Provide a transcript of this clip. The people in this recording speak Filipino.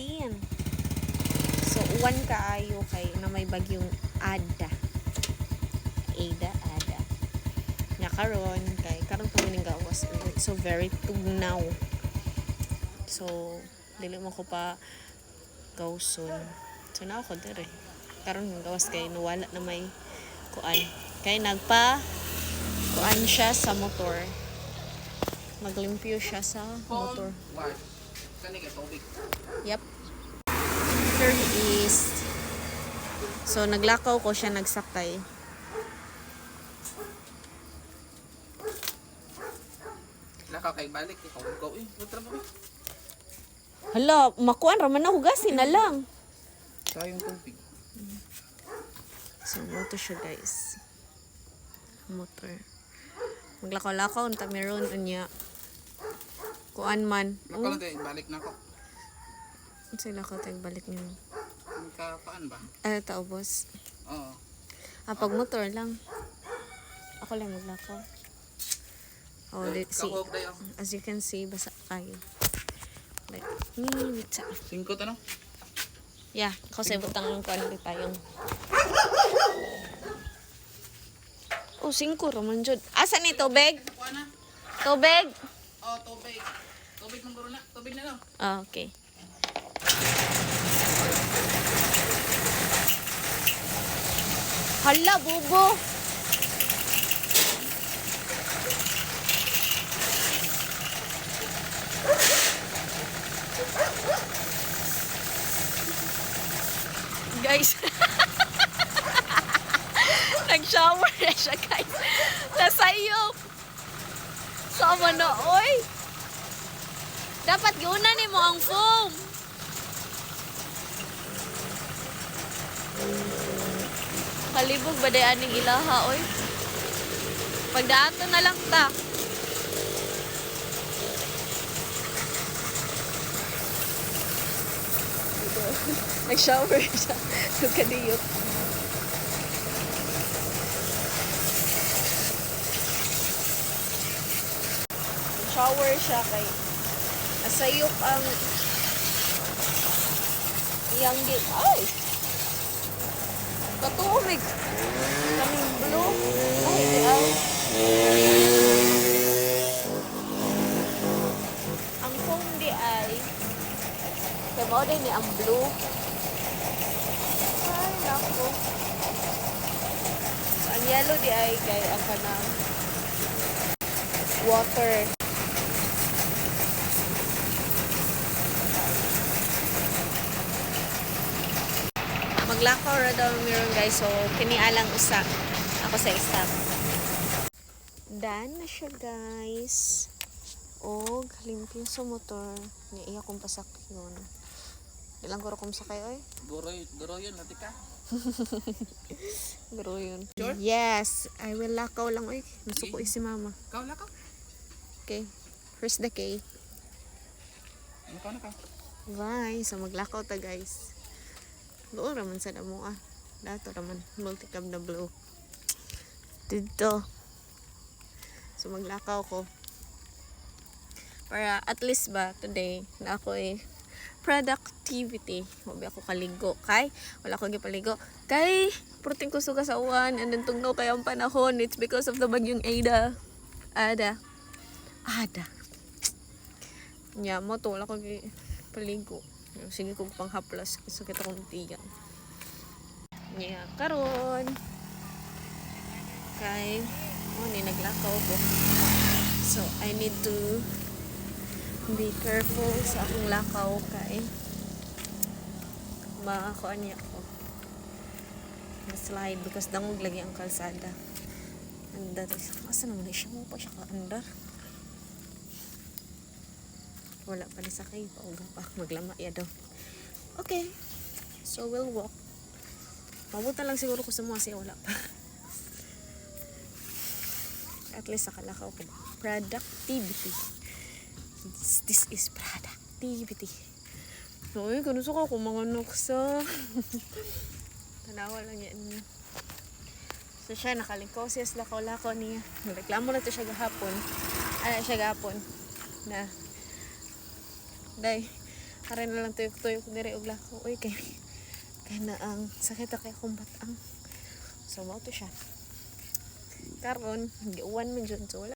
2019. So uwan kaayo kay na may bagyong Ada. Nya karon kay karon pa mining gawas. So very tugnaw. So dili mo ko pa gawson. So na ako dire. Karon gawas kay nawala na may kuan. Kay nagpa kuan siya sa motor. Maglimpyo siya sa motor. Yep. Third is so naglakaw ko siya nagsakay. Lakaw kay balik ikaw go Lutra mo. Hala, makuan ra man na hugasin na lang. Sayang tubig. So motor siya guys. Motor. Maglakaw-lakaw unta meron unya. Kuan man. Lakaw lang balik na ako. Sila ko tayong balik niyo. Paan ba? Tao boss. Oo. Pag motor lang. Ako lang maglakaw. Oh, see. As you can see, basa kayo. Like, wait sa. 5 tanong. Yeah, kasi butang ng kuan di tayong. Oh, 5 raman jud. Asa ni tubig? Tubig? Oh, tubig. Tubig mong guro na. Tubig na lang. Ah, okay. Hala, bubo. Guys. Nag-shower na siya, guys. Nasayop. Sama na, oy. Dapat giunan ni mo ang foam. Kalibog ba dayan ning ilaha, oy? Pagdaato na lang ta. Nag-shower siya. Kadiyot. Nag-shower siya kay nasayop ang iyang ay! Katuomig. Kaming blue. Ay, ay. Ang foam di ay kaya mo din ni ang blue. Ay, naku. Ang yellow di ay kay ang kanang water. Maglakaw ra daw meron guys. So, kinialang usa. Ako sa stop. Done na siya guys. Og, limpyo sa motor. Niiya kong pasakyon. Ilang guro kong sakay, oy? Guro yun, nati ka. Guro yun. Sure? Yes. I will lakaw lang, oy. Masuko si mama. Ikaw lakaw. Okay. First the K. Ikaw na ka. Bye. So, maglakaw ta guys. Doon raman sa damo ah. Dato raman. Multicab na blue. Dito. So, maglakaw ko. Para at least ba today na ako productivity. Mabi ako kaligo. Kay, wala ko gipaligo. Kay, protein ko suga sa uwan. And then tugnaw kay ang panahon. It's because of the bagyong Ada. Nya mo to. Wala ko gipaligo. Sige ko pang haplas. Sakit akong tiyan. Nya, karon. Kay, naglakaw ko. So, I need to be careful sa akong lakaw kay makakuan niya ako slide because dangog lagi ang kalsada and that is asa naman siya mo pa siya ka-andar wala pa ni sakay pauga pa maglama ya daw. Okay, so we'll walk. Mabuta lang siguro ko sa mga siya wala pa at least sa kalakaw ko productivity. This is productivity. Uy, ganun ko ako mga nuksa. Tanawa lang yan. So siya, nakalingko siya sa lakaw-lakaw niya. Nagreklamo na ito siya gahapon. Na, day, Karon na lang tuyok-tuyok diri og lako. Uy kay na ang sakit kay akong batang. So mao to siya. Karon giuwan man jud so wala